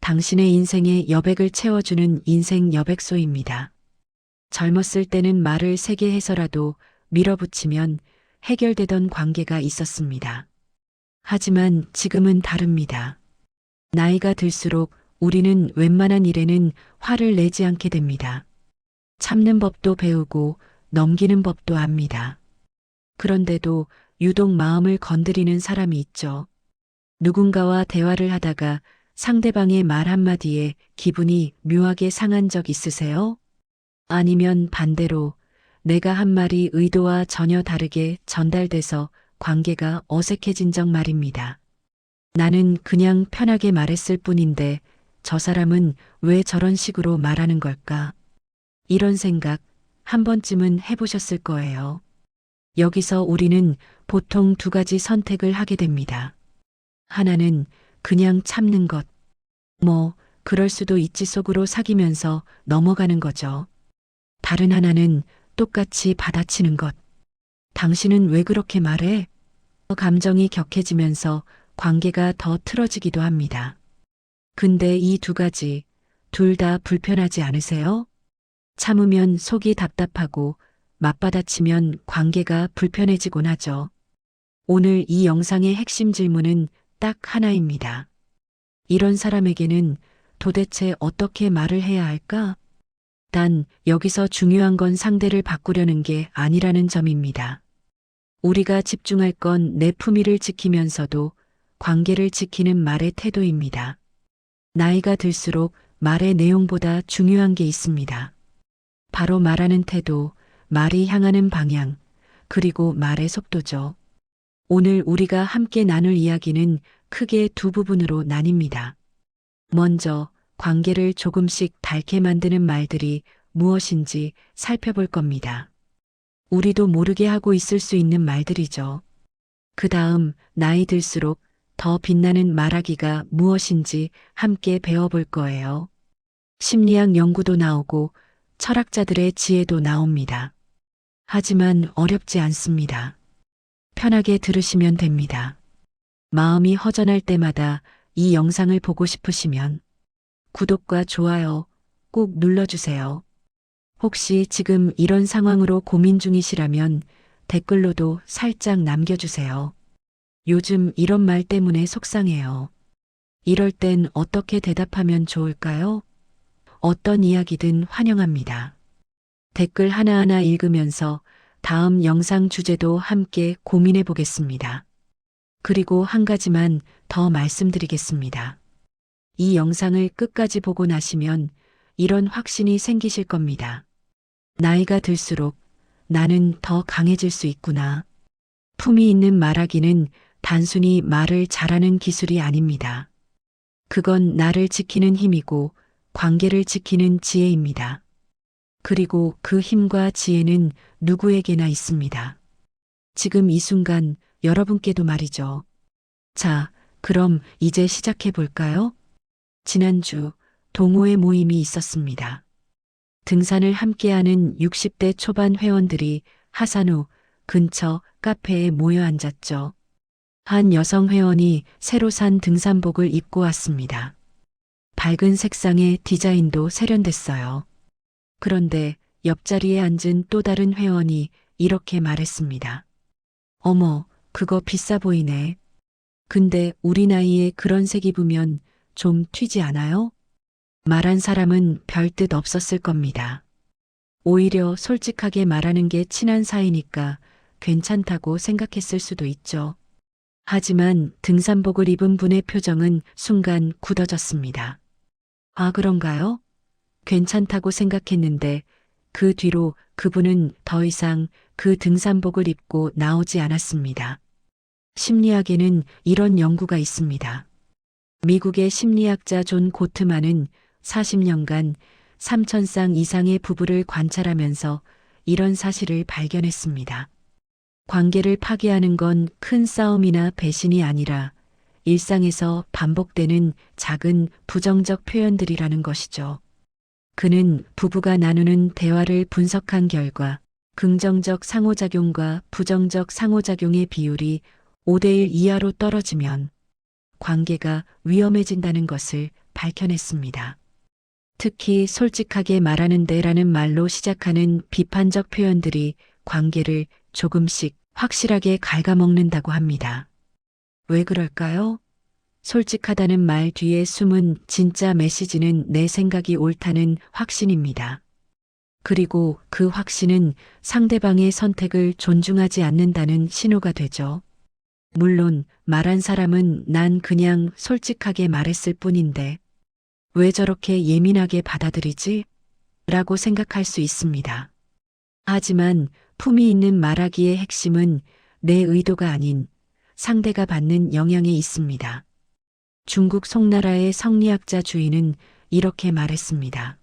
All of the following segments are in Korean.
당신의 인생의 여백을 채워주는 인생 여백소입니다. 젊었을 때는 말을 세게 해서라도 밀어붙이면 해결되던 관계가 있었습니다. 하지만 지금은 다릅니다. 나이가 들수록 우리는 웬만한 일에는 화를 내지 않게 됩니다. 참는 법도 배우고 넘기는 법도 압니다. 그런데도 유독 마음을 건드리는 사람이 있죠. 누군가와 대화를 하다가 상대방의 말 한마디에 기분이 묘하게 상한 적 있으세요? 아니면 반대로 내가 한 말이 의도와 전혀 다르게 전달돼서 관계가 어색해진 적 말입니다. 나는 그냥 편하게 말했을 뿐인데 저 사람은 왜 저런 식으로 말하는 걸까? 이런 생각 한 번쯤은 해보셨을 거예요. 여기서 우리는 보통 두 가지 선택을 하게 됩니다. 하나는 그냥 참는 것. 그럴 수도 있지 속으로 사귀면서 넘어가는 거죠. 다른 하나는 똑같이 받아치는 것. 당신은 왜 그렇게 말해? 감정이 격해지면서 관계가 더 틀어지기도 합니다. 근데 이 두 가지, 둘 다 불편하지 않으세요? 참으면 속이 답답하고 맞받아치면 관계가 불편해지곤 하죠. 오늘 이 영상의 핵심 질문은 딱 하나입니다. 이런 사람에게는 도대체 어떻게 말을 해야 할까? 단, 여기서 중요한 건 상대를 바꾸려는 게 아니라는 점입니다. 우리가 집중할 건 내 품위를 지키면서도 관계를 지키는 말의 태도입니다. 나이가 들수록 말의 내용보다 중요한 게 있습니다. 바로 말하는 태도, 말이 향하는 방향, 그리고 말의 속도죠. 오늘 우리가 함께 나눌 이야기는 크게 두 부분으로 나뉩니다. 먼저 관계를 조금씩 닳게 만드는 말들이 무엇인지 살펴볼 겁니다. 우리도 모르게 하고 있을 수 있는 말들이죠. 그 다음 나이 들수록 더 빛나는 말하기가 무엇인지 함께 배워볼 거예요. 심리학 연구도 나오고 철학자들의 지혜도 나옵니다. 하지만 어렵지 않습니다. 편하게 들으시면 됩니다. 마음이 허전할 때마다 이 영상을 보고 싶으시면 구독과 좋아요 꼭 눌러주세요. 혹시 지금 이런 상황으로 고민 중이시라면 댓글로도 살짝 남겨주세요. 요즘 이런 말 때문에 속상해요. 이럴 땐 어떻게 대답하면 좋을까요? 어떤 이야기든 환영합니다. 댓글 하나하나 읽으면서 다음 영상 주제도 함께 고민해 보겠습니다. 그리고 한 가지만 더 말씀드리겠습니다. 이 영상을 끝까지 보고 나시면 이런 확신이 생기실 겁니다. 나이가 들수록 나는 더 강해질 수 있구나. 품위 있는 말하기는 단순히 말을 잘하는 기술이 아닙니다. 그건 나를 지키는 힘이고 관계를 지키는 지혜입니다. 그리고 그 힘과 지혜는 누구에게나 있습니다. 지금 이 순간 여러분께도 말이죠. 자, 그럼 이제 시작해 볼까요? 지난주 동호회 모임이 있었습니다. 등산을 함께하는 60대 초반 회원들이 하산후 근처 카페에 모여 앉았죠. 한 여성 회원이 새로 산 등산복을 입고 왔습니다. 밝은 색상의 디자인도 세련됐어요. 그런데 옆자리에 앉은 또 다른 회원이 이렇게 말했습니다. 어머, 그거 비싸 보이네. 근데 우리 나이에 그런 색 입으면 좀 튀지 않아요? 말한 사람은 별 뜻 없었을 겁니다. 오히려 솔직하게 말하는 게 친한 사이니까 괜찮다고 생각했을 수도 있죠. 하지만 등산복을 입은 분의 표정은 순간 굳어졌습니다. 아, 그런가요? 괜찮다고 생각했는데 그 뒤로 그분은 더 이상 그 등산복을 입고 나오지 않았습니다. 심리학에는 이런 연구가 있습니다. 미국의 심리학자 존 고트만은 40년간 3,000쌍 이상의 부부를 관찰하면서 이런 사실을 발견했습니다. 관계를 파괴하는 건 큰 싸움이나 배신이 아니라 일상에서 반복되는 작은 부정적 표현들이라는 것이죠. 그는 부부가 나누는 대화를 분석한 결과 긍정적 상호작용과 부정적 상호작용의 비율이 5대1 이하로 떨어지면 관계가 위험해진다는 것을 밝혀냈습니다. 특히 솔직하게 말하는데라는 말로 시작하는 비판적 표현들이 관계를 조금씩 확실하게 갉아먹는다고 합니다. 왜 그럴까요? 솔직하다는 말 뒤에 숨은 진짜 메시지는 내 생각이 옳다는 확신입니다. 그리고 그 확신은 상대방의 선택을 존중하지 않는다는 신호가 되죠. 물론 말한 사람은 난 그냥 솔직하게 말했을 뿐인데 왜 저렇게 예민하게 받아들이지? 라고 생각할 수 있습니다. 하지만 품위 있는 말하기의 핵심은 내 의도가 아닌 상대가 받는 영향에 있습니다. 중국 송나라의 성리학자 주인은 이렇게 말했습니다.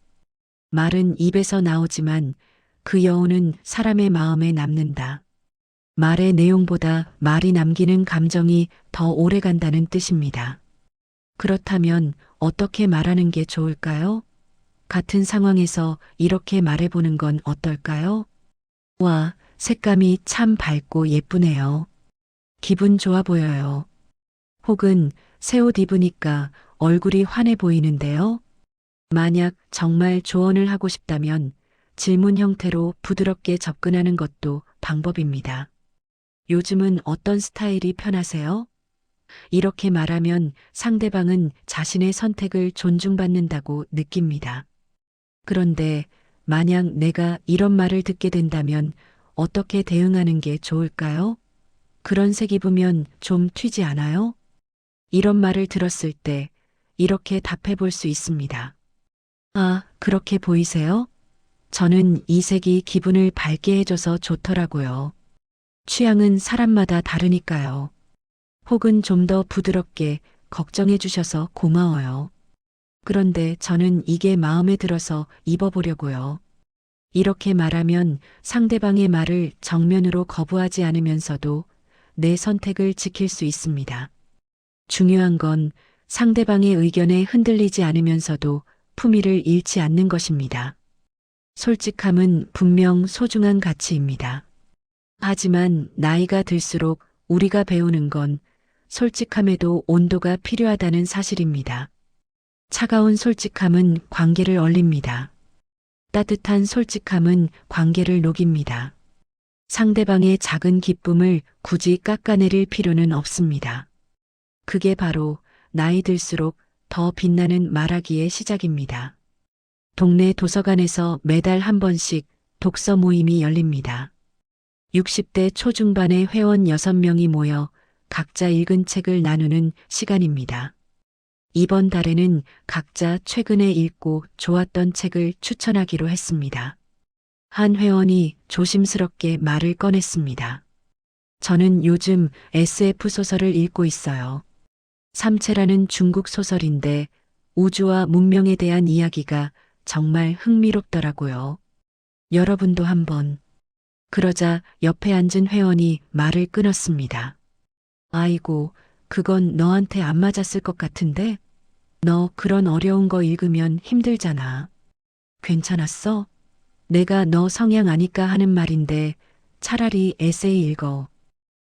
말은 입에서 나오지만 그 여운은 사람의 마음에 남는다. 말의 내용보다 말이 남기는 감정이 더 오래 간다는 뜻입니다. 그렇다면 어떻게 말하는 게 좋을까요? 같은 상황에서 이렇게 말해보는 건 어떨까요? 와, 색감이 참 밝고 예쁘네요. 기분 좋아 보여요. 혹은 새 옷 입으니까 얼굴이 환해 보이는데요. 만약 정말 조언을 하고 싶다면 질문 형태로 부드럽게 접근하는 것도 방법입니다. 요즘은 어떤 스타일이 편하세요? 이렇게 말하면 상대방은 자신의 선택을 존중받는다고 느낍니다. 그런데 만약 내가 이런 말을 듣게 된다면 어떻게 대응하는 게 좋을까요? 그런 색 입으면 좀 튀지 않아요? 이런 말을 들었을 때 이렇게 답해 볼 수 있습니다. 아, 그렇게 보이세요? 저는 이 색이 기분을 밝게 해줘서 좋더라고요. 취향은 사람마다 다르니까요. 혹은 좀 더 부드럽게 걱정해 주셔서 고마워요. 그런데 저는 이게 마음에 들어서 입어보려고요. 이렇게 말하면 상대방의 말을 정면으로 거부하지 않으면서도 내 선택을 지킬 수 있습니다. 중요한 건 상대방의 의견에 흔들리지 않으면서도 품위를 잃지 않는 것입니다. 솔직함은 분명 소중한 가치입니다. 하지만 나이가 들수록 우리가 배우는 건 솔직함에도 온도가 필요하다는 사실입니다. 차가운 솔직함은 관계를 얼립니다. 따뜻한 솔직함은 관계를 녹입니다. 상대방의 작은 기쁨을 굳이 깎아내릴 필요는 없습니다. 그게 바로 나이 들수록 더 빛나는 말하기의 시작입니다. 동네 도서관에서 매달 한 번씩 독서 모임이 열립니다. 60대 초중반의 회원 6명이 모여 각자 읽은 책을 나누는 시간입니다. 이번 달에는 각자 최근에 읽고 좋았던 책을 추천하기로 했습니다. 한 회원이 조심스럽게 말을 꺼냈습니다. 저는 요즘 SF 소설을 읽고 있어요. 삼체라는 중국 소설인데 우주와 문명에 대한 이야기가 정말 흥미롭더라고요. 여러분도 한번. 그러자 옆에 앉은 회원이 말을 끊었습니다. 아이고, 그건 너한테 안 맞았을 것 같은데? 너 그런 어려운 거 읽으면 힘들잖아. 괜찮았어? 내가 너 성향 아니까 하는 말인데 차라리 에세이 읽어.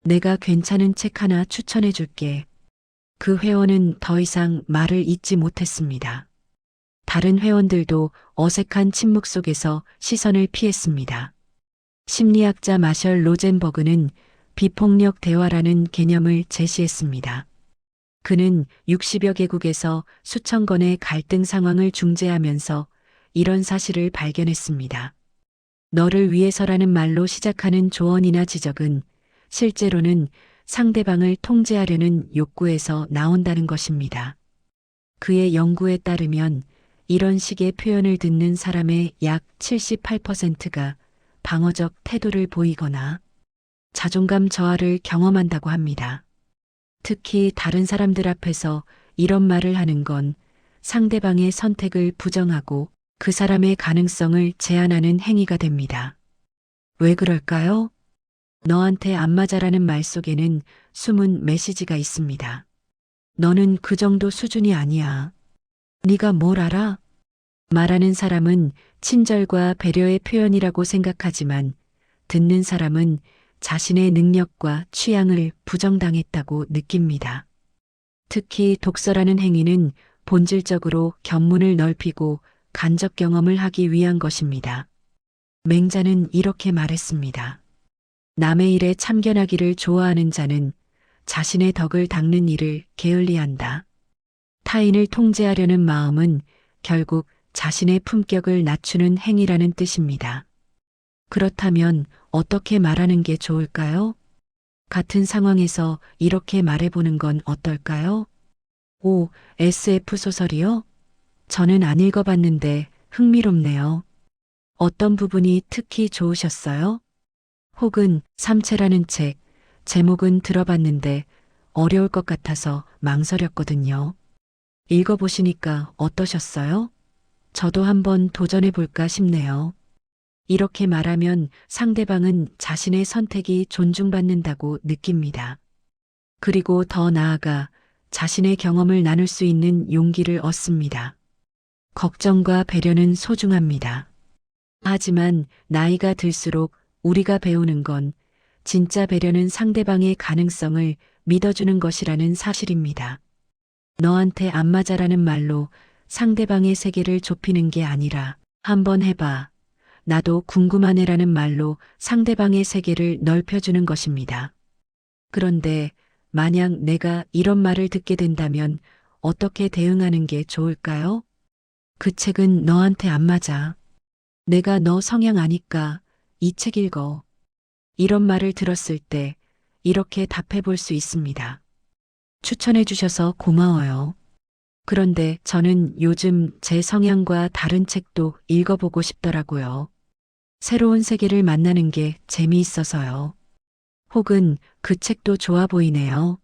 내가 괜찮은 책 하나 추천해 줄게. 그 회원은 더 이상 말을 잇지 못했습니다. 다른 회원들도 어색한 침묵 속에서 시선을 피했습니다. 심리학자 마셜 로젠버그는 비폭력 대화라는 개념을 제시했습니다. 그는 60여 개국에서 수천 건의 갈등 상황을 중재하면서 이런 사실을 발견했습니다. 너를 위해서라는 말로 시작하는 조언이나 지적은 실제로는 상대방을 통제하려는 욕구에서 나온다는 것입니다. 그의 연구에 따르면 이런 식의 표현을 듣는 사람의 약 78%가 방어적 태도를 보이거나 자존감 저하를 경험한다고 합니다. 특히 다른 사람들 앞에서 이런 말을 하는 건 상대방의 선택을 부정하고 그 사람의 가능성을 제한하는 행위가 됩니다. 왜 그럴까요? 너한테 안 맞아라는 말 속에는 숨은 메시지가 있습니다. 너는 그 정도 수준이 아니야. 네가 뭘 알아? 말하는 사람은 친절과 배려의 표현이라고 생각하지만 듣는 사람은 자신의 능력과 취향을 부정당했다고 느낍니다. 특히 독서라는 행위는 본질적으로 견문을 넓히고 간접 경험을 하기 위한 것입니다. 맹자는 이렇게 말했습니다. 남의 일에 참견하기를 좋아하는 자는 자신의 덕을 닦는 일을 게을리한다. 타인을 통제하려는 마음은 결국 자신의 품격을 낮추는 행위라는 뜻입니다. 그렇다면 어떻게 말하는 게 좋을까요? 같은 상황에서 이렇게 말해보는 건 어떨까요? 오, SF 소설이요? 저는 안 읽어봤는데 흥미롭네요. 어떤 부분이 특히 좋으셨어요? 혹은 삼체라는 책, 제목은 들어봤는데 어려울 것 같아서 망설였거든요. 읽어보시니까 어떠셨어요? 저도 한번 도전해볼까 싶네요. 이렇게 말하면 상대방은 자신의 선택이 존중받는다고 느낍니다. 그리고 더 나아가 자신의 경험을 나눌 수 있는 용기를 얻습니다. 걱정과 배려는 소중합니다. 하지만 나이가 들수록 우리가 배우는 건 진짜 배려는 상대방의 가능성을 믿어주는 것이라는 사실입니다. 너한테 안 맞아라는 말로 상대방의 세계를 좁히는 게 아니라 한번 해봐. 나도 궁금하네라는 말로 상대방의 세계를 넓혀주는 것입니다. 그런데 만약 내가 이런 말을 듣게 된다면 어떻게 대응하는 게 좋을까요? 그 책은 너한테 안 맞아. 내가 너 성향 아니까 이 책 읽어. 이런 말을 들었을 때 이렇게 답해 볼 수 있습니다. 추천해 주셔서 고마워요. 그런데 저는 요즘 제 성향과 다른 책도 읽어보고 싶더라고요. 새로운 세계를 만나는 게 재미있어서요. 혹은 그 책도 좋아 보이네요.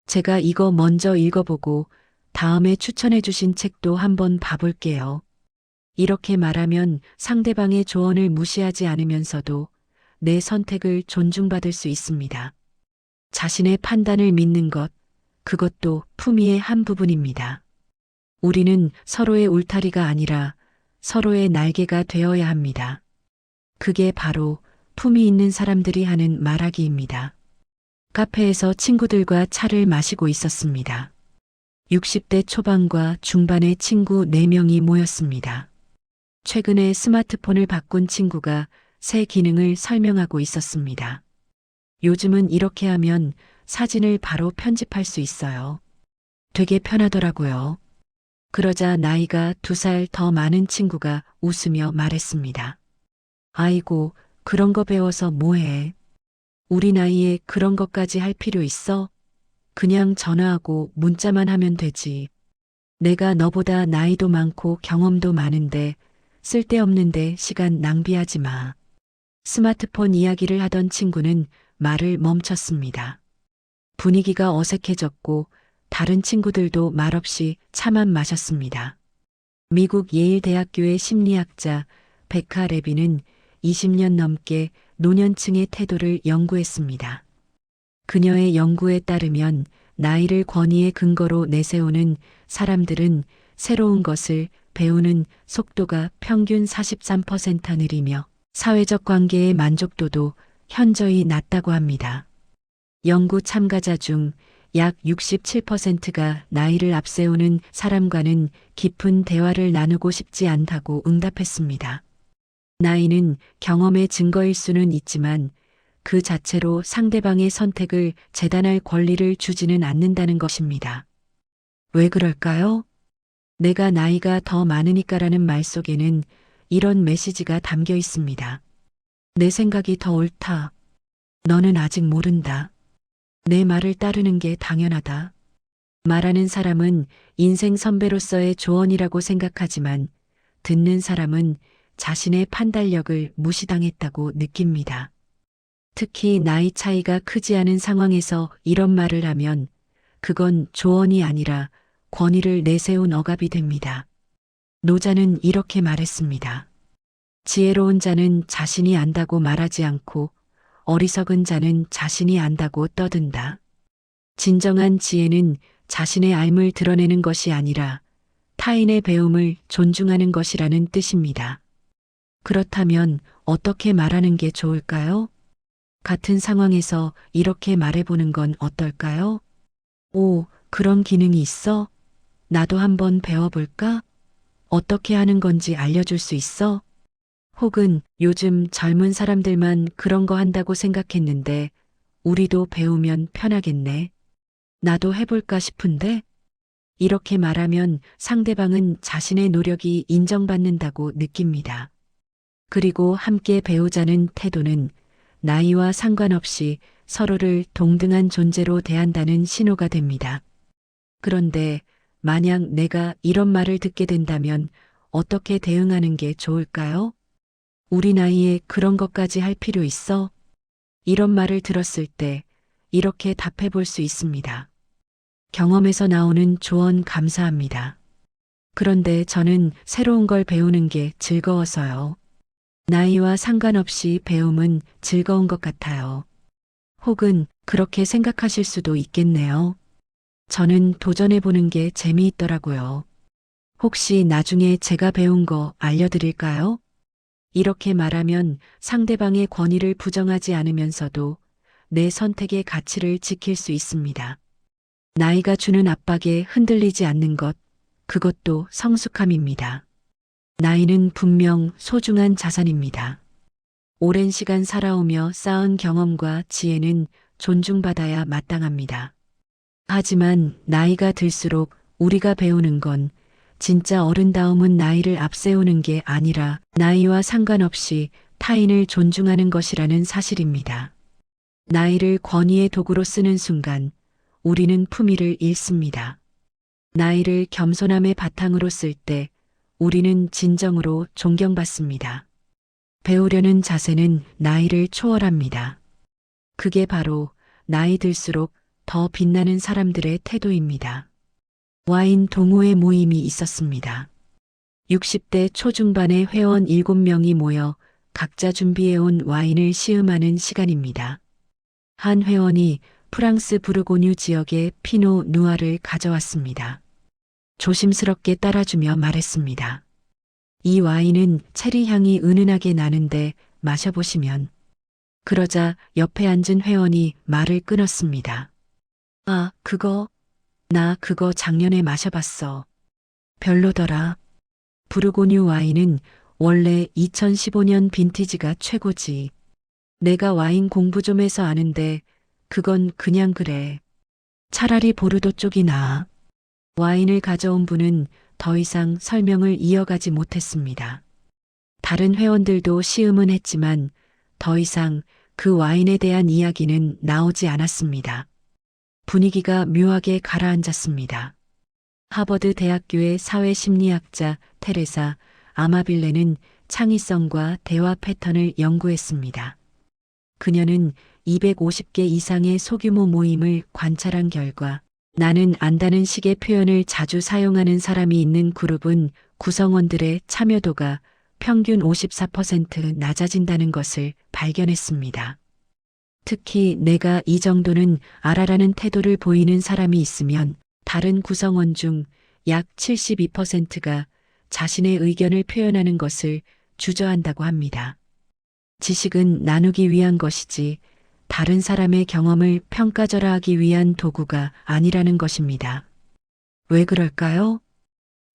제가 이거 먼저 읽어보고 다음에 추천해 주신 책도 한번 봐볼게요. 이렇게 말하면 상대방의 조언을 무시하지 않으면서도 내 선택을 존중받을 수 있습니다. 자신의 판단을 믿는 것, 그것도 품위의 한 부분입니다. 우리는 서로의 울타리가 아니라 서로의 날개가 되어야 합니다. 그게 바로 품위 있는 사람들이 하는 말하기입니다. 카페에서 친구들과 차를 마시고 있었습니다. 60대 초반과 중반의 친구 4명이 모였습니다. 최근에 스마트폰을 바꾼 친구가 새 기능을 설명하고 있었습니다. 요즘은 이렇게 하면 사진을 바로 편집할 수 있어요. 되게 편하더라고요. 그러자 나이가 2살 더 많은 친구가 웃으며 말했습니다. 아이고, 그런 거 배워서 뭐해? 우리 나이에 그런 것까지 할 필요 있어? 그냥 전화하고 문자만 하면 되지. 내가 너보다 나이도 많고 경험도 많은데 쓸데없는데 시간 낭비하지 마. 스마트폰 이야기를 하던 친구는 말을 멈췄습니다. 분위기가 어색해졌고 다른 친구들도 말없이 차만 마셨습니다. 미국 예일 대학교의 심리학자 베카 레비는 20년 넘게 노년층의 태도를 연구했습니다. 그녀의 연구에 따르면 나이를 권위의 근거로 내세우는 사람들은 새로운 것을 배우는 속도가 평균 43% 느리며 사회적 관계의 만족도도 현저히 낮다고 합니다. 연구 참가자 중 약 67%가 나이를 앞세우는 사람과는 깊은 대화를 나누고 싶지 않다고 응답했습니다. 나이는 경험의 증거일 수는 있지만 그 자체로 상대방의 선택을 재단할 권리를 주지는 않는다는 것입니다. 왜 그럴까요? 내가 나이가 더 많으니까라는 말 속에는 이런 메시지가 담겨 있습니다. 내 생각이 더 옳다. 너는 아직 모른다. 내 말을 따르는 게 당연하다. 말하는 사람은 인생 선배로서의 조언이라고 생각하지만 듣는 사람은 자신의 판단력을 무시당했다고 느낍니다. 특히 나이 차이가 크지 않은 상황에서 이런 말을 하면 그건 조언이 아니라 권위를 내세운 억압이 됩니다. 노자는 이렇게 말했습니다. 지혜로운 자는 자신이 안다고 말하지 않고 어리석은 자는 자신이 안다고 떠든다. 진정한 지혜는 자신의 Ɬ을 드러내는 것이 아니라 타인의 배움을 존중하는 것이라는 뜻입니다. 그렇다면 어떻게 말하는 게 좋을까요? 같은 상황에서 이렇게 말해보는 건 어떨까요? 오, 그런 기능이 있어? 나도 한번 배워볼까? 어떻게 하는 건지 알려줄 수 있어? 혹은 요즘 젊은 사람들만 그런 거 한다고 생각했는데 우리도 배우면 편하겠네. 나도 해볼까 싶은데? 이렇게 말하면 상대방은 자신의 노력이 인정받는다고 느낍니다. 그리고 함께 배우자는 태도는 나이와 상관없이 서로를 동등한 존재로 대한다는 신호가 됩니다. 그런데 만약 내가 이런 말을 듣게 된다면 어떻게 대응하는 게 좋을까요? 우리 나이에 그런 것까지 할 필요 있어? 이런 말을 들었을 때 이렇게 답해 볼 수 있습니다. 경험에서 나오는 조언 감사합니다. 그런데 저는 새로운 걸 배우는 게 즐거워서요. 나이와 상관없이 배움은 즐거운 것 같아요. 혹은 그렇게 생각하실 수도 있겠네요. 저는 도전해보는 게 재미있더라고요. 혹시 나중에 제가 배운 거 알려드릴까요? 이렇게 말하면 상대방의 권위를 부정하지 않으면서도 내 선택의 가치를 지킬 수 있습니다. 나이가 주는 압박에 흔들리지 않는 것, 그것도 성숙함입니다. 나이는 분명 소중한 자산입니다. 오랜 시간 살아오며 쌓은 경험과 지혜는 존중받아야 마땅합니다. 하지만 나이가 들수록 우리가 배우는 건 진짜 어른다움은 나이를 앞세우는 게 아니라 나이와 상관없이 타인을 존중하는 것이라는 사실입니다. 나이를 권위의 도구로 쓰는 순간 우리는 품위를 잃습니다. 나이를 겸손함의 바탕으로 쓸 때 우리는 진정으로 존경받습니다. 배우려는 자세는 나이를 초월합니다. 그게 바로 나이 들수록 더 빛나는 사람들의 태도입니다. 와인 동호회 모임이 있었습니다. 60대 초중반의 회원 7명이 모여 각자 준비해온 와인을 시음하는 시간입니다. 한 회원이 프랑스 부르고뉴 지역의 피노 누아를 가져왔습니다. 조심스럽게 따라주며 말했습니다. 이 와인은 체리 향이 은은하게 나는데 마셔보시면. 그러자 옆에 앉은 회원이 말을 끊었습니다. 아, 나 그거 작년에 마셔봤어. 별로더라. 부르고뉴 와인은 원래 2015년 빈티지가 최고지. 내가 와인 공부 좀 해서 아는데 그건 그냥 그래. 차라리 보르도 쪽이 나아. 와인을 가져온 분은 더 이상 설명을 이어가지 못했습니다. 다른 회원들도 시음은 했지만 더 이상 그 와인에 대한 이야기는 나오지 않았습니다. 분위기가 묘하게 가라앉았습니다. 하버드 대학교의 사회심리학자 테레사 아마빌레는 창의성과 대화 패턴을 연구했습니다. 그녀는 250개 이상의 소규모 모임을 관찰한 결과 나는 안다는 식의 표현을 자주 사용하는 사람이 있는 그룹은 구성원들의 참여도가 평균 54% 낮아진다는 것을 발견했습니다. 특히 내가 이 정도는 알아라는 태도를 보이는 사람이 있으면 다른 구성원 중 약 72%가 자신의 의견을 표현하는 것을 주저한다고 합니다. 지식은 나누기 위한 것이지 다른 사람의 경험을 평가절하하기 위한 도구가 아니라는 것입니다. 왜 그럴까요?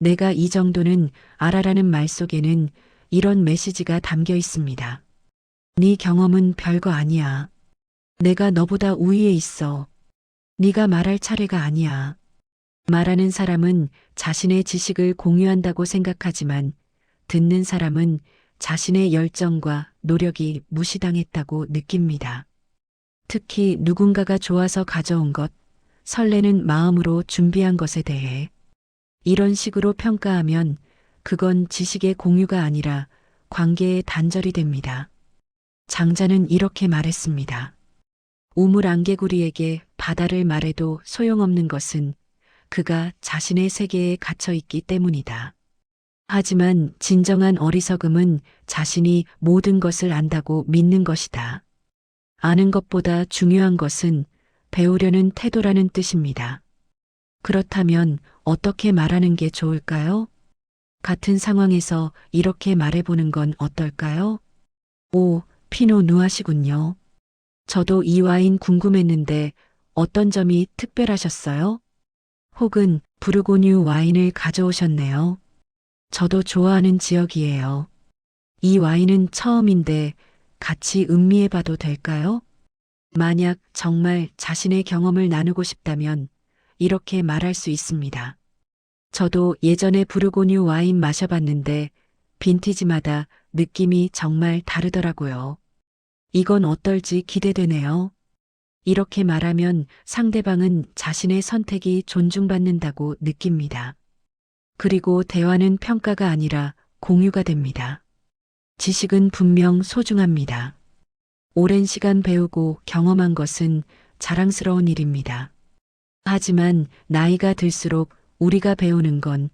내가 이 정도는 알아라는 말 속에는 이런 메시지가 담겨 있습니다. 네 경험은 별거 아니야. 내가 너보다 우위에 있어. 네가 말할 차례가 아니야. 말하는 사람은 자신의 지식을 공유한다고 생각하지만 듣는 사람은 자신의 열정과 노력이 무시당했다고 느낍니다. 특히 누군가가 좋아서 가져온 것, 설레는 마음으로 준비한 것에 대해 이런 식으로 평가하면 그건 지식의 공유가 아니라 관계의 단절이 됩니다. 장자는 이렇게 말했습니다. 우물 안개구리에게 바다를 말해도 소용없는 것은 그가 자신의 세계에 갇혀 있기 때문이다. 하지만 진정한 어리석음은 자신이 모든 것을 안다고 믿는 것이다. 아는 것보다 중요한 것은 배우려는 태도라는 뜻입니다. 그렇다면 어떻게 말하는 게 좋을까요? 같은 상황에서 이렇게 말해보는 건 어떨까요? 오, 피노 누아시군요. 저도 이 와인 궁금했는데 어떤 점이 특별하셨어요? 혹은 부르고뉴 와인을 가져오셨네요. 저도 좋아하는 지역이에요. 이 와인은 처음인데 같이 음미해 봐도 될까요? 만약 정말 자신의 경험을 나누고 싶다면 이렇게 말할 수 있습니다. 저도 예전에 부르고뉴 와인 마셔봤는데 빈티지마다 느낌이 정말 다르더라고요. 이건 어떨지 기대되네요. 이렇게 말하면 상대방은 자신의 선택이 존중받는다고 느낍니다. 그리고 대화는 평가가 아니라 공유가 됩니다. 지식은 분명 소중합니다. 오랜 시간 배우고 경험한 것은 자랑스러운 일입니다. 하지만 나이가 들수록 우리가 배우는 건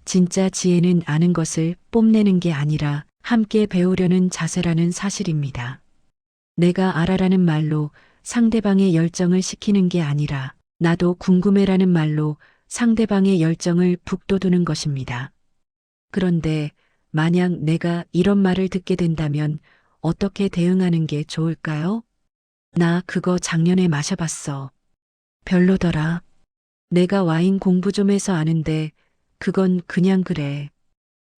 진짜 지혜는 아는 것을 뽐내는 게 아니라 함께 배우려는 자세라는 사실입니다. 내가 알아라는 말로 상대방의 열정을 식히는 게 아니라 나도 궁금해라는 말로 상대방의 열정을 북돋우는 것입니다. 그런데 만약 내가 이런 말을 듣게 된다면 어떻게 대응하는 게 좋을까요? 나 그거 작년에 마셔봤어. 별로더라. 내가 와인 공부 좀 해서 아는데 그건 그냥 그래.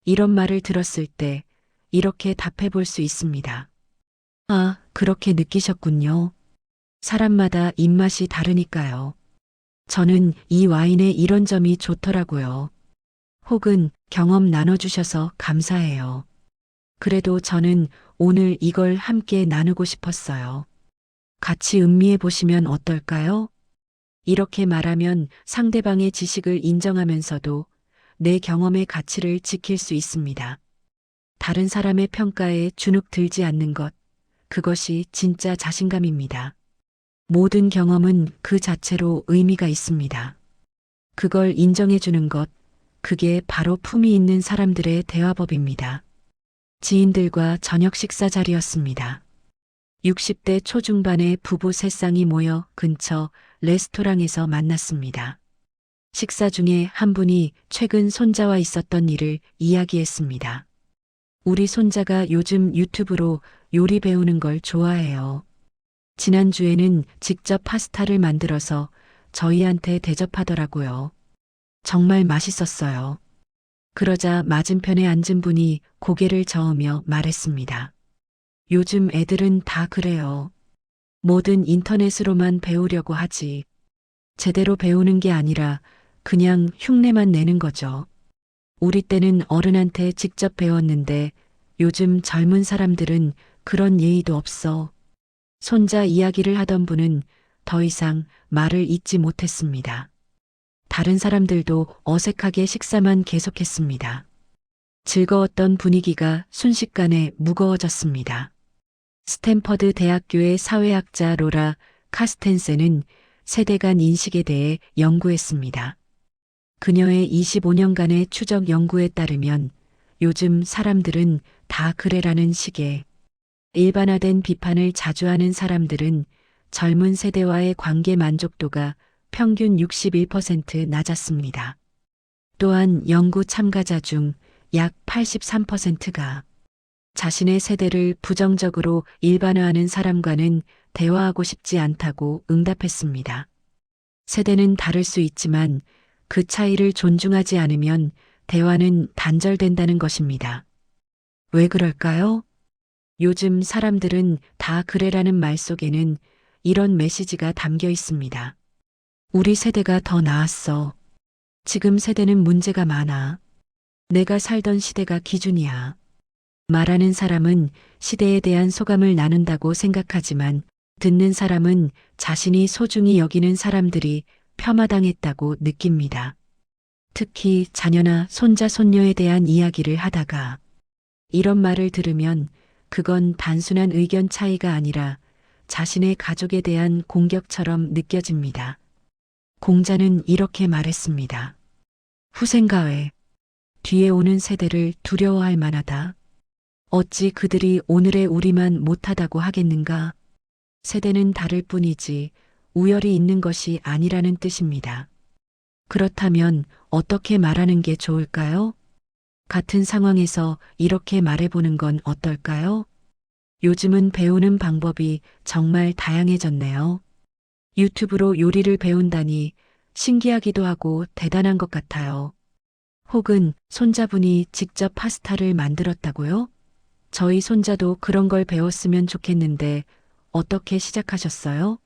이런 말을 들었을 때 이렇게 답해 볼 수 있습니다. 아, 그렇게 느끼셨군요. 사람마다 입맛이 다르니까요. 저는 이 와인의 이런 점이 좋더라고요. 혹은 경험 나눠주셔서 감사해요. 그래도 저는 오늘 이걸 함께 나누고 싶었어요. 같이 음미해 보시면 어떨까요? 이렇게 말하면 상대방의 지식을 인정하면서도 내 경험의 가치를 지킬 수 있습니다. 다른 사람의 평가에 주눅 들지 않는 것, 그것이 진짜 자신감입니다. 모든 경험은 그 자체로 의미가 있습니다. 그걸 인정해 주는 것, 그게 바로 품위 있는 사람들의 대화법입니다. 지인들과 저녁 식사 자리였습니다. 60대 초중반의 부부 세 쌍이 모여 근처 레스토랑에서 만났습니다. 식사 중에 한 분이 최근 손자와 있었던 일을 이야기했습니다. 우리 손자가 요즘 유튜브로 요리 배우는 걸 좋아해요. 지난주에는 직접 파스타를 만들어서 저희한테 대접하더라고요. 정말 맛있었어요. 그러자 맞은편에 앉은 분이 고개를 저으며 말했습니다. 요즘 애들은 다 그래요. 뭐든 인터넷으로만 배우려고 하지. 제대로 배우는 게 아니라 그냥 흉내만 내는 거죠. 우리 때는 어른한테 직접 배웠는데 요즘 젊은 사람들은 그런 예의도 없어. 손자 이야기를 하던 분은 더 이상 말을 잇지 못했습니다. 다른 사람들도 어색하게 식사만 계속했습니다. 즐거웠던 분위기가 순식간에 무거워졌습니다. 스탠퍼드 대학교의 사회학자 로라 카스텐센은 세대 간 인식에 대해 연구했습니다. 그녀의 25년간의 추적 연구에 따르면 요즘 사람들은 다 그래라는 식의 일반화된 비판을 자주 하는 사람들은 젊은 세대와의 관계 만족도가 평균 61% 낮았습니다. 또한 연구 참가자 중 약 83%가 자신의 세대를 부정적으로 일반화하는 사람과는 대화하고 싶지 않다고 응답했습니다. 세대는 다를 수 있지만 그 차이를 존중하지 않으면 대화는 단절된다는 것입니다. 왜 그럴까요? 요즘 사람들은 다 그래라는 말 속에는 이런 메시지가 담겨 있습니다. 우리 세대가 더 나았어. 지금 세대는 문제가 많아. 내가 살던 시대가 기준이야. 말하는 사람은 시대에 대한 소감을 나눈다고 생각하지만 듣는 사람은 자신이 소중히 여기는 사람들이 폄하당했다고 느낍니다. 특히 자녀나 손자, 손녀에 대한 이야기를 하다가 이런 말을 들으면 그건 단순한 의견 차이가 아니라 자신의 가족에 대한 공격처럼 느껴집니다. 공자는 이렇게 말했습니다. 후생가외, 뒤에 오는 세대를 두려워할 만하다. 어찌 그들이 오늘의 우리만 못하다고 하겠는가? 세대는 다를 뿐이지 우열이 있는 것이 아니라는 뜻입니다. 그렇다면 어떻게 말하는 게 좋을까요? 같은 상황에서 이렇게 말해보는 건 어떨까요? 요즘은 배우는 방법이 정말 다양해졌네요. 유튜브로 요리를 배운다니 신기하기도 하고 대단한 것 같아요. 혹은 손자분이 직접 파스타를 만들었다고요? 저희 손자도 그런 걸 배웠으면 좋겠는데 어떻게 시작하셨어요?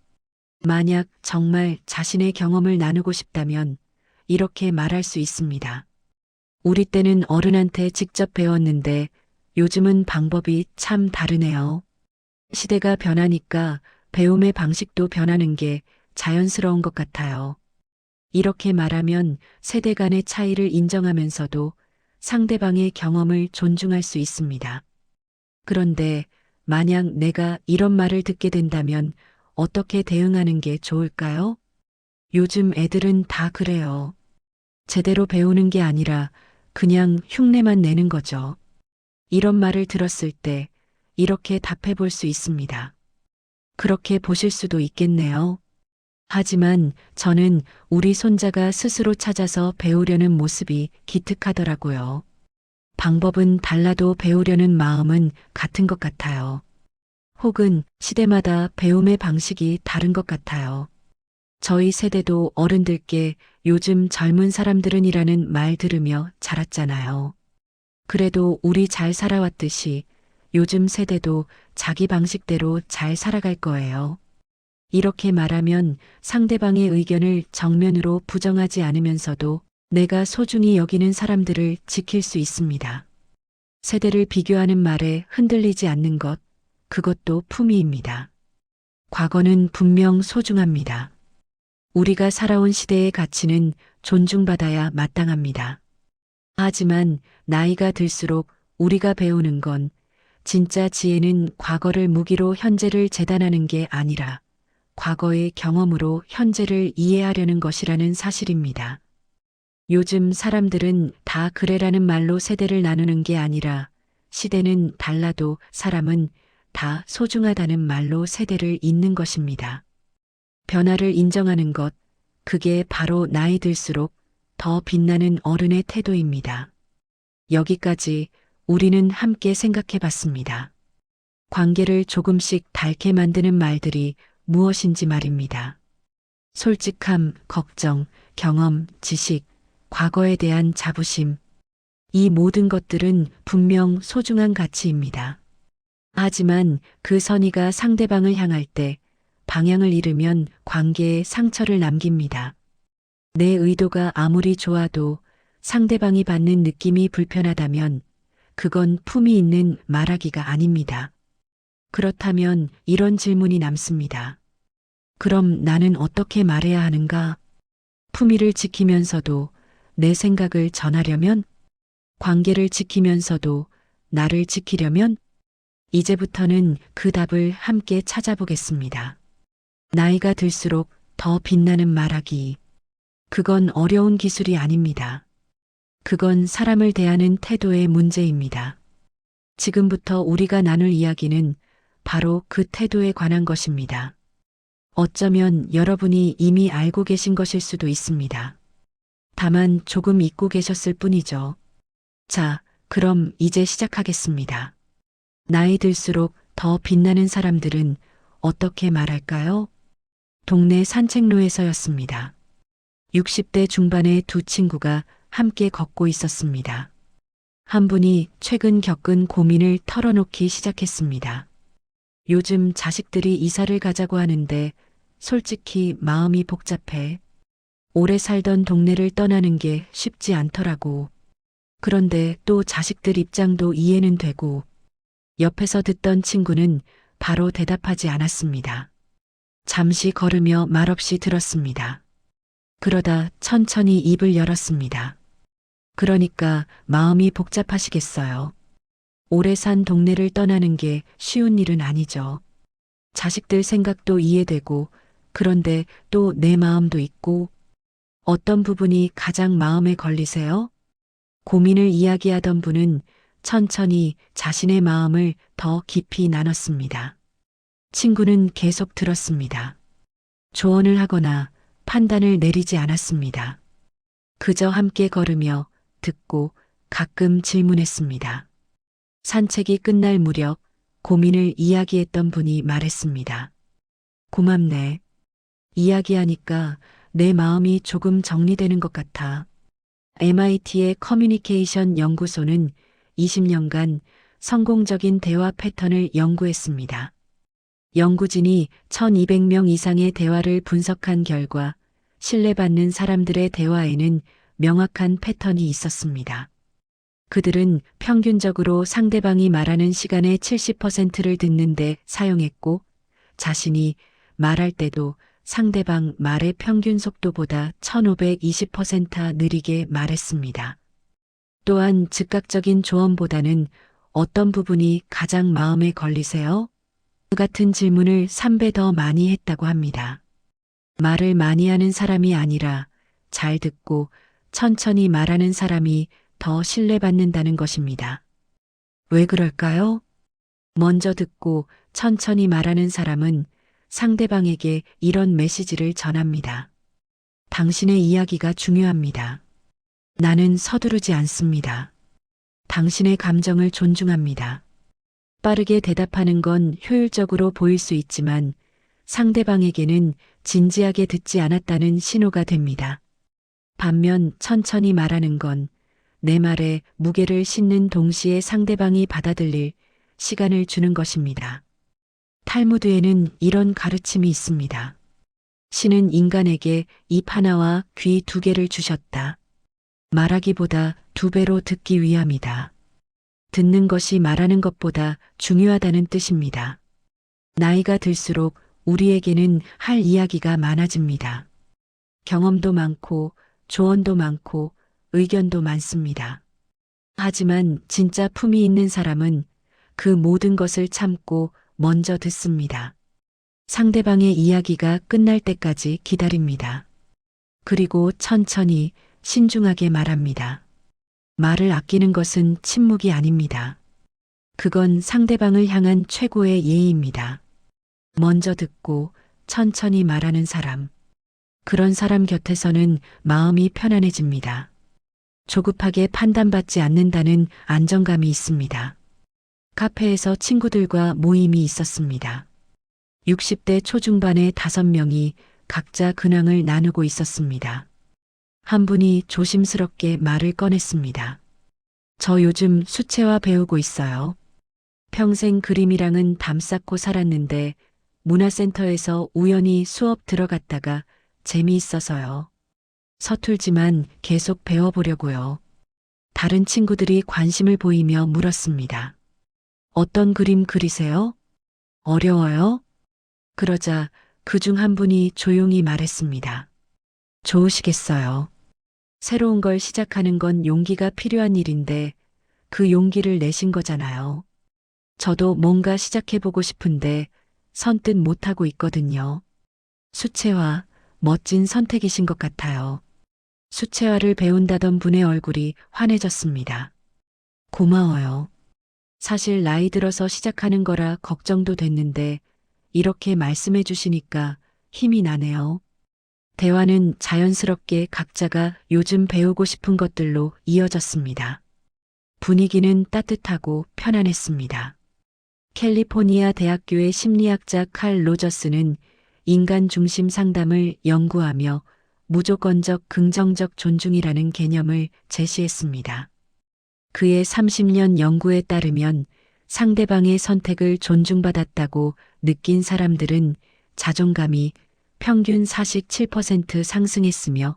만약 정말 자신의 경험을 나누고 싶다면 이렇게 말할 수 있습니다. 우리 때는 어른한테 직접 배웠는데 요즘은 방법이 참 다르네요. 시대가 변하니까 배움의 방식도 변하는 게 자연스러운 것 같아요. 이렇게 말하면 세대 간의 차이를 인정하면서도 상대방의 경험을 존중할 수 있습니다. 그런데 만약 내가 이런 말을 듣게 된다면 어떻게 대응하는 게 좋을까요? 요즘 애들은 다 그래요. 제대로 배우는 게 아니라 그냥 흉내만 내는 거죠. 이런 말을 들었을 때 이렇게 답해 볼 수 있습니다. 그렇게 보실 수도 있겠네요. 하지만 저는 우리 손자가 스스로 찾아서 배우려는 모습이 기특하더라고요. 방법은 달라도 배우려는 마음은 같은 것 같아요. 혹은 시대마다 배움의 방식이 다른 것 같아요. 저희 세대도 어른들께 요즘 젊은 사람들은이라는 말 들으며 자랐잖아요. 그래도 우리 잘 살아왔듯이 요즘 세대도 자기 방식대로 잘 살아갈 거예요. 이렇게 말하면 상대방의 의견을 정면으로 부정하지 않으면서도 내가 소중히 여기는 사람들을 지킬 수 있습니다. 세대를 비교하는 말에 흔들리지 않는 것, 그것도 품위입니다. 과거는 분명 소중합니다. 우리가 살아온 시대의 가치는 존중받아야 마땅합니다. 하지만 나이가 들수록 우리가 배우는 건 진짜 지혜는 과거를 무기로 현재를 재단하는 게 아니라 과거의 경험으로 현재를 이해하려는 것이라는 사실입니다. 요즘 사람들은 다 그래라는 말로 세대를 나누는 게 아니라 시대는 달라도 사람은 다 소중하다는 말로 세대를 잇는 것입니다. 변화를 인정하는 것, 그게 바로 나이 들수록 더 빛나는 어른의 태도입니다. 여기까지 우리는 함께 생각해 봤습니다. 관계를 조금씩 닳게 만드는 말들이 무엇인지 말입니다. 솔직함, 걱정, 경험, 지식, 과거에 대한 자부심. 이 모든 것들은 분명 소중한 가치입니다. 하지만 그 선의가 상대방을 향할 때 방향을 잃으면 관계에 상처를 남깁니다. 내 의도가 아무리 좋아도 상대방이 받는 느낌이 불편하다면 그건 품위 있는 말하기가 아닙니다. 그렇다면 이런 질문이 남습니다. 그럼 나는 어떻게 말해야 하는가? 품위를 지키면서도 내 생각을 전하려면? 관계를 지키면서도 나를 지키려면? 이제부터는 그 답을 함께 찾아보겠습니다. 나이가 들수록 더 빛나는 말하기. 그건 어려운 기술이 아닙니다. 그건 사람을 대하는 태도의 문제입니다. 지금부터 우리가 나눌 이야기는 바로 그 태도에 관한 것입니다. 어쩌면 여러분이 이미 알고 계신 것일 수도 있습니다. 다만 조금 잊고 계셨을 뿐이죠. 자, 그럼 이제 시작하겠습니다. 나이 들수록 더 빛나는 사람들은 어떻게 말할까요? 동네 산책로에서였습니다. 60대 중반의 두 친구가 함께 걷고 있었습니다. 한 분이 최근 겪은 고민을 털어놓기 시작했습니다. 요즘 자식들이 이사를 가자고 하는데 솔직히 마음이 복잡해. 오래 살던 동네를 떠나는 게 쉽지 않더라고. 그런데 또 자식들 입장도 이해는 되고 옆에서 듣던 친구는 바로 대답하지 않았습니다. 잠시 걸으며 말없이 들었습니다. 그러다 천천히 입을 열었습니다. 그러니까 마음이 복잡하시겠어요. 오래 산 동네를 떠나는 게 쉬운 일은 아니죠. 자식들 생각도 이해되고 그런데 또 내 마음도 있고 어떤 부분이 가장 마음에 걸리세요? 고민을 이야기하던 분은 천천히 자신의 마음을 더 깊이 나눴습니다. 친구는 계속 들었습니다. 조언을 하거나 판단을 내리지 않았습니다. 그저 함께 걸으며 듣고 가끔 질문했습니다. 산책이 끝날 무렵 고민을 이야기했던 분이 말했습니다. 고맙네. 이야기하니까 내 마음이 조금 정리되는 것 같아. MIT의 커뮤니케이션 연구소는 20년간 성공적인 대화 패턴을 연구했습니다. 연구진이 1200명 이상의 대화를 분석한 결과 신뢰받는 사람들의 대화에는 명확한 패턴이 있었습니다. 그들은 평균적으로 상대방이 말하는 시간의 70%를 듣는데 사용했고, 자신이 말할 때도 상대방 말의 평균 속도보다 1520% 느리게 말했습니다. 또한 즉각적인 조언보다는 어떤 부분이 가장 마음에 걸리세요? 같은 질문을 3배 더 많이 했다고 합니다. 말을 많이 하는 사람이 아니라 잘 듣고 천천히 말하는 사람이 더 신뢰받는다는 것입니다. 왜 그럴까요? 먼저 듣고 천천히 말하는 사람은 상대방에게 이런 메시지를 전합니다. 당신의 이야기가 중요합니다. 나는 서두르지 않습니다. 당신의 감정을 존중합니다. 빠르게 대답하는 건 효율적으로 보일 수 있지만 상대방에게는 진지하게 듣지 않았다는 신호가 됩니다. 반면 천천히 말하는 건 내 말에 무게를 싣는 동시에 상대방이 받아들일 시간을 주는 것입니다. 탈무드에는 이런 가르침이 있습니다. 신은 인간에게 입 하나와 귀 2개를 주셨다. 말하기보다 2배로 듣기 위함이다. 듣는 것이 말하는 것보다 중요하다는 뜻입니다. 나이가 들수록 우리에게는 할 이야기가 많아집니다. 경험도 많고 조언도 많고 의견도 많습니다. 하지만 진짜 품이 있는 사람은 그 모든 것을 참고 먼저 듣습니다. 상대방의 이야기가 끝날 때까지 기다립니다. 그리고 천천히 신중하게 말합니다. 말을 아끼는 것은 침묵이 아닙니다. 그건 상대방을 향한 최고의 예의입니다. 먼저 듣고 천천히 말하는 사람. 그런 사람 곁에서는 마음이 편안해집니다. 조급하게 판단받지 않는다는 안정감이 있습니다. 카페에서 친구들과 모임이 있었습니다. 60대 초중반의 5명이 각자 근황을 나누고 있었습니다. 한 분이 조심스럽게 말을 꺼냈습니다. 저 요즘 수채화 배우고 있어요. 평생 그림이랑은 담쌓고 살았는데 문화센터에서 우연히 수업 들어갔다가 재미있어서요. 서툴지만 계속 배워보려고요. 다른 친구들이 관심을 보이며 물었습니다. 어떤 그림 그리세요? 어려워요? 그러자 그중 한 분이 조용히 말했습니다. 좋으시겠어요. 새로운 걸 시작하는 건 용기가 필요한 일인데 그 용기를 내신 거잖아요. 저도 뭔가 시작해보고 싶은데 선뜻 못하고 있거든요. 수채화, 멋진 선택이신 것 같아요. 수채화를 배운다던 분의 얼굴이 환해졌습니다. 고마워요. 사실 나이 들어서 시작하는 거라 걱정도 됐는데 이렇게 말씀해 주시니까 힘이 나네요. 대화는 자연스럽게 각자가 요즘 배우고 싶은 것들로 이어졌습니다. 분위기는 따뜻하고 편안했습니다. 캘리포니아 대학교의 심리학자 칼 로저스는 인간 중심 상담을 연구하며 무조건적 긍정적 존중이라는 개념을 제시했습니다. 그의 30년 연구에 따르면 상대방의 선택을 존중받았다고 느낀 사람들은 자존감이 평균 47% 상승했으며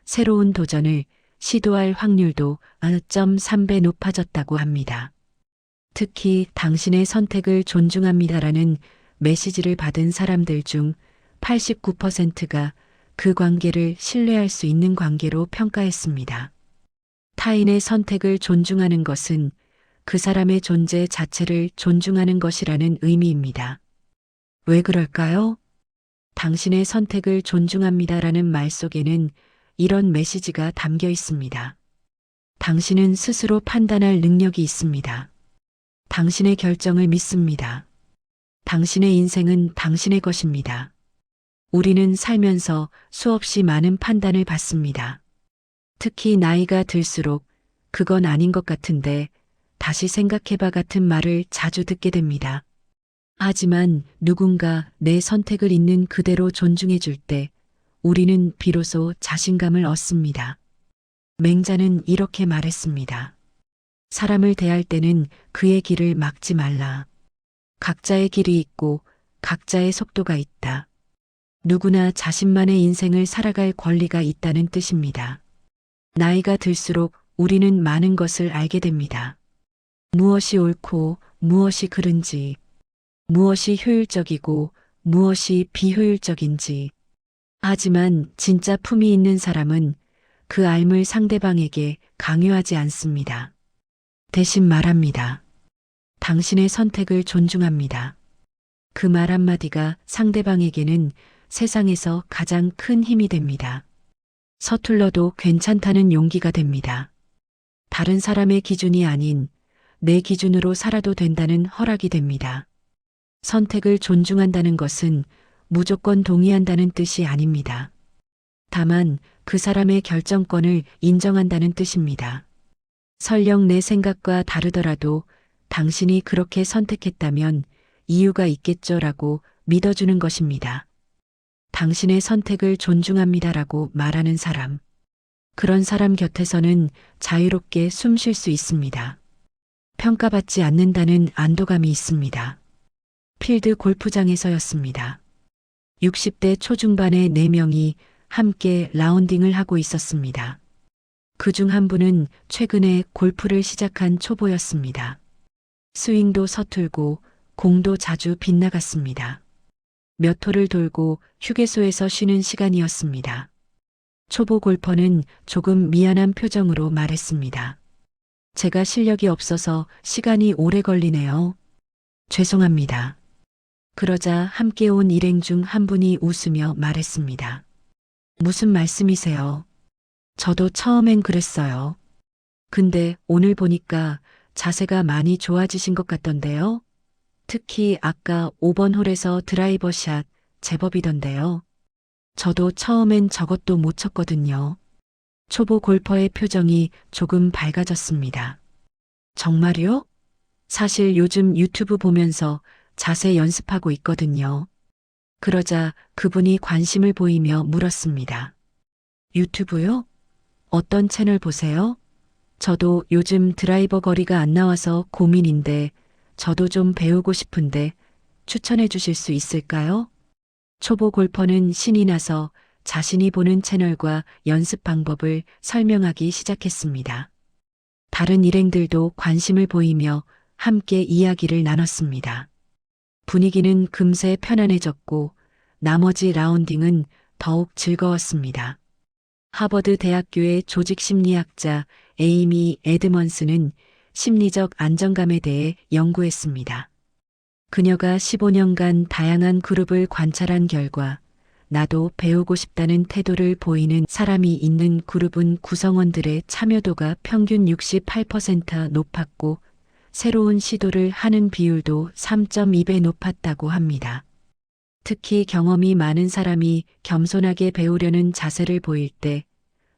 새로운 도전을 시도할 확률도 1.3배 높아졌다고 합니다. 특히 당신의 선택을 존중합니다라는 메시지를 받은 사람들 중 89%가 그 관계를 신뢰할 수 있는 관계로 평가했습니다. 타인의 선택을 존중하는 것은 그 사람의 존재 자체를 존중하는 것이라는 의미입니다. 왜 그럴까요? 당신의 선택을 존중합니다라는 말 속에는 이런 메시지가 담겨 있습니다. 당신은 스스로 판단할 능력이 있습니다. 당신의 결정을 믿습니다. 당신의 인생은 당신의 것입니다. 우리는 살면서 수없이 많은 판단을 받습니다. 특히 나이가 들수록 그건 아닌 것 같은데 다시 생각해봐 같은 말을 자주 듣게 됩니다. 하지만 누군가 내 선택을 있는 그대로 존중해 줄 때 우리는 비로소 자신감을 얻습니다. 맹자는 이렇게 말했습니다. 사람을 대할 때는 그의 길을 막지 말라. 각자의 길이 있고 각자의 속도가 있다. 누구나 자신만의 인생을 살아갈 권리가 있다는 뜻입니다. 나이가 들수록 우리는 많은 것을 알게 됩니다. 무엇이 옳고 무엇이 그른지, 무엇이 효율적이고 무엇이 비효율적인지. 하지만 진짜 품이 있는 사람은 그 알을 상대방에게 강요하지 않습니다. 대신 말합니다. 당신의 선택을 존중합니다. 그 말 한마디가 상대방에게는 세상에서 가장 큰 힘이 됩니다. 서툴러도 괜찮다는 용기가 됩니다. 다른 사람의 기준이 아닌 내 기준으로 살아도 된다는 허락이 됩니다. 선택을 존중한다는 것은 무조건 동의한다는 뜻이 아닙니다. 다만 그 사람의 결정권을 인정한다는 뜻입니다. 설령 내 생각과 다르더라도 당신이 그렇게 선택했다면 이유가 있겠죠라고 믿어주는 것입니다. 당신의 선택을 존중합니다라고 말하는 사람. 그런 사람 곁에서는 자유롭게 숨 쉴 수 있습니다. 평가받지 않는다는 안도감이 있습니다. 필드 골프장에서였습니다. 60대 초중반의 4명이 함께 라운딩을 하고 있었습니다. 그중 한 분은 최근에 골프를 시작한 초보였습니다. 스윙도 서툴고 공도 자주 빗나갔습니다. 몇 홀을 돌고 휴게소에서 쉬는 시간이었습니다. 초보 골퍼는 조금 미안한 표정으로 말했습니다. 제가 실력이 없어서 시간이 오래 걸리네요. 죄송합니다. 그러자 함께 온 일행 중 한 분이 웃으며 말했습니다. 무슨 말씀이세요? 저도 처음엔 그랬어요. 근데 오늘 보니까 자세가 많이 좋아지신 것 같던데요? 특히 아까 5번 홀에서 드라이버 샷 제법이던데요. 저도 처음엔 저것도 못 쳤거든요. 초보 골퍼의 표정이 조금 밝아졌습니다. 정말요? 사실 요즘 유튜브 보면서 자세 연습하고 있거든요. 그러자 그분이 관심을 보이며 물었습니다. 유튜브요? 어떤 채널 보세요? 저도 요즘 드라이버 거리가 안 나와서 고민인데 저도 좀 배우고 싶은데 추천해 주실 수 있을까요? 초보 골퍼는 신이 나서 자신이 보는 채널과 연습 방법을 설명하기 시작했습니다. 다른 일행들도 관심을 보이며 함께 이야기를 나눴습니다. 분위기는 금세 편안해졌고 나머지 라운딩은 더욱 즐거웠습니다. 하버드 대학교의 조직 심리학자 에이미 에드먼스는 심리적 안정감에 대해 연구했습니다. 그녀가 15년간 다양한 그룹을 관찰한 결과 나도 배우고 싶다는 태도를 보이는 사람이 있는 그룹은 구성원들의 참여도가 평균 68% 높았고 새로운 시도를 하는 비율도 3.2배 높았다고 합니다. 특히 경험이 많은 사람이 겸손하게 배우려는 자세를 보일 때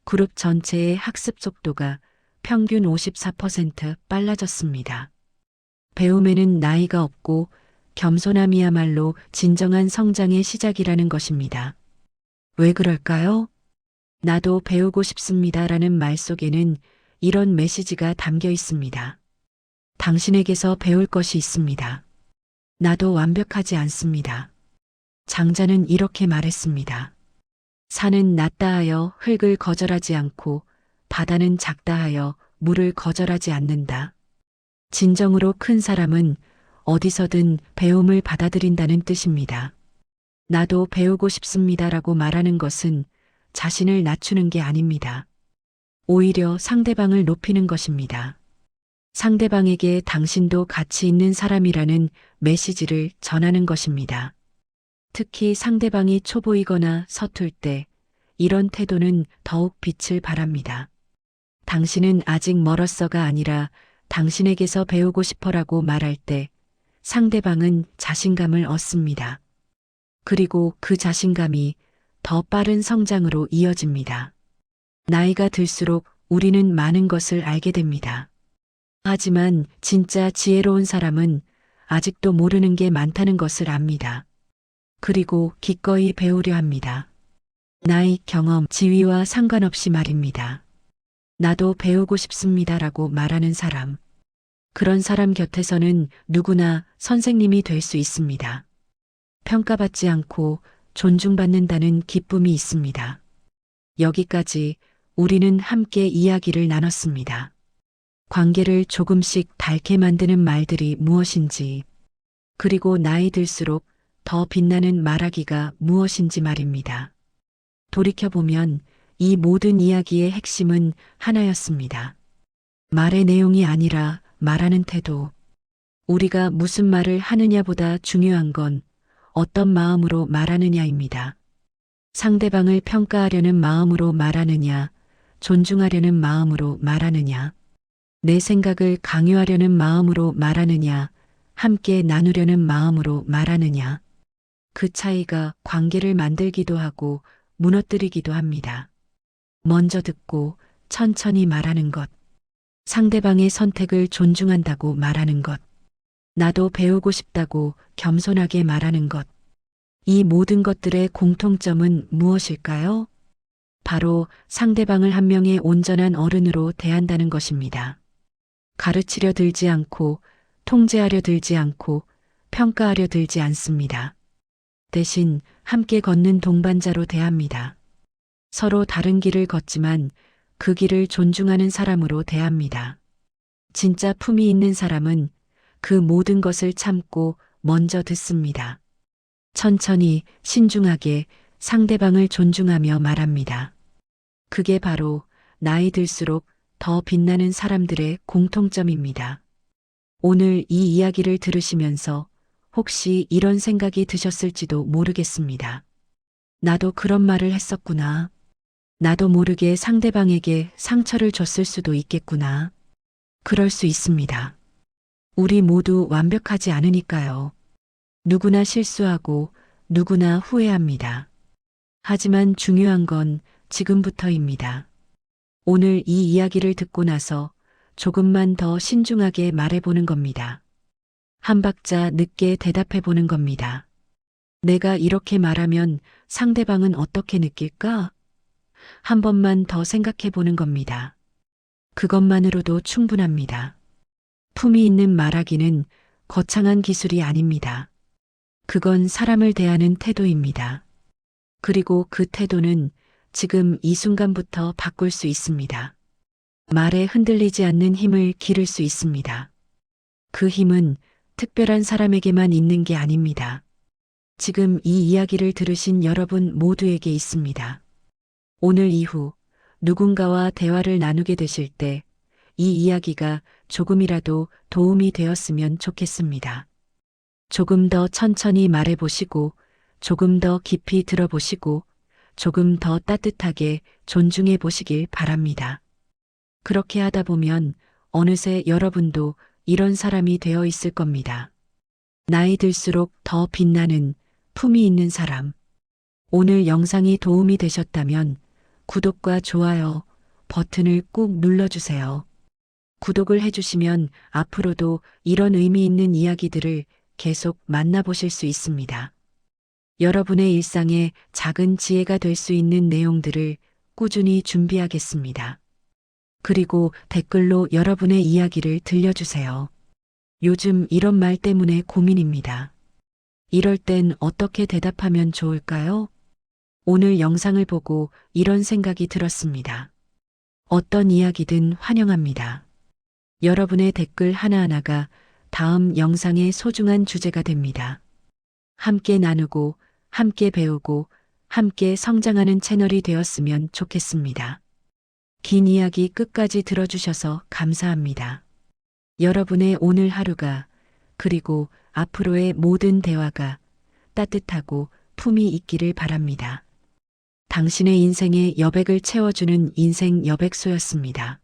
그룹 전체의 학습 속도가 평균 54% 빨라졌습니다. 배움에는 나이가 없고 겸손함이야말로 진정한 성장의 시작이라는 것입니다. 왜 그럴까요? 나도 배우고 싶습니다라는 말 속에는 이런 메시지가 담겨 있습니다. 당신에게서 배울 것이 있습니다. 나도 완벽하지 않습니다. 장자는 이렇게 말했습니다. 산은 낮다 하여 흙을 거절하지 않고 바다는 작다 하여 물을 거절하지 않는다. 진정으로 큰 사람은 어디서든 배움을 받아들인다는 뜻입니다. 나도 배우고 싶습니다라고 말하는 것은 자신을 낮추는 게 아닙니다. 오히려 상대방을 높이는 것입니다. 상대방에게 당신도 가치 있는 사람이라는 메시지를 전하는 것입니다. 특히 상대방이 초보이거나 서툴 때 이런 태도는 더욱 빛을 발합니다. 당신은 아직 멀었어가 아니라 당신에게서 배우고 싶어라고 말할 때 상대방은 자신감을 얻습니다. 그리고 그 자신감이 더 빠른 성장으로 이어집니다. 나이가 들수록 우리는 많은 것을 알게 됩니다. 하지만 진짜 지혜로운 사람은 아직도 모르는 게 많다는 것을 압니다. 그리고 기꺼이 배우려 합니다. 나이, 경험, 지위와 상관없이 말입니다. 나도 배우고 싶습니다라고 말하는 사람. 그런 사람 곁에서는 누구나 선생님이 될 수 있습니다. 평가받지 않고 존중받는다는 기쁨이 있습니다. 여기까지 우리는 함께 이야기를 나눴습니다. 관계를 조금씩 닳게 만드는 말들이 무엇인지, 그리고 나이 들수록 더 빛나는 말하기가 무엇인지 말입니다. 돌이켜보면 이 모든 이야기의 핵심은 하나였습니다. 말의 내용이 아니라 말하는 태도. 우리가 무슨 말을 하느냐보다 중요한 건 어떤 마음으로 말하느냐입니다. 상대방을 평가하려는 마음으로 말하느냐, 존중하려는 마음으로 말하느냐, 내 생각을 강요하려는 마음으로 말하느냐, 함께 나누려는 마음으로 말하느냐. 그 차이가 관계를 만들기도 하고 무너뜨리기도 합니다. 먼저 듣고 천천히 말하는 것. 상대방의 선택을 존중한다고 말하는 것. 나도 배우고 싶다고 겸손하게 말하는 것. 이 모든 것들의 공통점은 무엇일까요? 바로 상대방을 한 명의 온전한 어른으로 대한다는 것입니다. 가르치려 들지 않고, 통제하려 들지 않고, 평가하려 들지 않습니다. 대신 함께 걷는 동반자로 대합니다. 서로 다른 길을 걷지만 그 길을 존중하는 사람으로 대합니다. 진짜 품이 있는 사람은 그 모든 것을 참고 먼저 듣습니다. 천천히, 신중하게 상대방을 존중하며 말합니다. 그게 바로 나이 들수록 더 빛나는 사람들의 공통점입니다. 오늘 이 이야기를 들으시면서 혹시 이런 생각이 드셨을지도 모르겠습니다. 나도 그런 말을 했었구나. 나도 모르게 상대방에게 상처를 줬을 수도 있겠구나. 그럴 수 있습니다. 우리 모두 완벽하지 않으니까요. 누구나 실수하고 누구나 후회합니다. 하지만 중요한 건 지금부터입니다. 오늘 이 이야기를 듣고 나서 조금만 더 신중하게 말해보는 겁니다. 한 박자 늦게 대답해보는 겁니다. 내가 이렇게 말하면 상대방은 어떻게 느낄까? 한 번만 더 생각해보는 겁니다. 그것만으로도 충분합니다. 품이 있는 말하기는 거창한 기술이 아닙니다. 그건 사람을 대하는 태도입니다. 그리고 그 태도는 지금 이 순간부터 바꿀 수 있습니다. 말에 흔들리지 않는 힘을 기를 수 있습니다. 그 힘은 특별한 사람에게만 있는 게 아닙니다. 지금 이 이야기를 들으신 여러분 모두에게 있습니다. 오늘 이후 누군가와 대화를 나누게 되실 때 이 이야기가 조금이라도 도움이 되었으면 좋겠습니다. 조금 더 천천히 말해보시고, 조금 더 깊이 들어보시고, 조금 더 따뜻하게 존중해 보시길 바랍니다. 그렇게 하다 보면 어느새 여러분도 이런 사람이 되어 있을 겁니다. 나이 들수록 더 빛나는 품이 있는 사람. 오늘 영상이 도움이 되셨다면 구독과 좋아요 버튼을 꾹 눌러주세요. 구독을 해주시면 앞으로도 이런 의미 있는 이야기들을 계속 만나보실 수 있습니다. 여러분의 일상에 작은 지혜가 될 수 있는 내용들을 꾸준히 준비하겠습니다. 그리고 댓글로 여러분의 이야기를 들려주세요. 요즘 이런 말 때문에 고민입니다. 이럴 땐 어떻게 대답하면 좋을까요? 오늘 영상을 보고 이런 생각이 들었습니다. 어떤 이야기든 환영합니다. 여러분의 댓글 하나하나가 다음 영상의 소중한 주제가 됩니다. 함께 나누고, 함께 배우고, 함께 성장하는 채널이 되었으면 좋겠습니다. 긴 이야기 끝까지 들어주셔서 감사합니다. 여러분의 오늘 하루가, 그리고 앞으로의 모든 대화가 따뜻하고 품이 있기를 바랍니다. 당신의 인생에 여백을 채워주는 인생 여백소였습니다.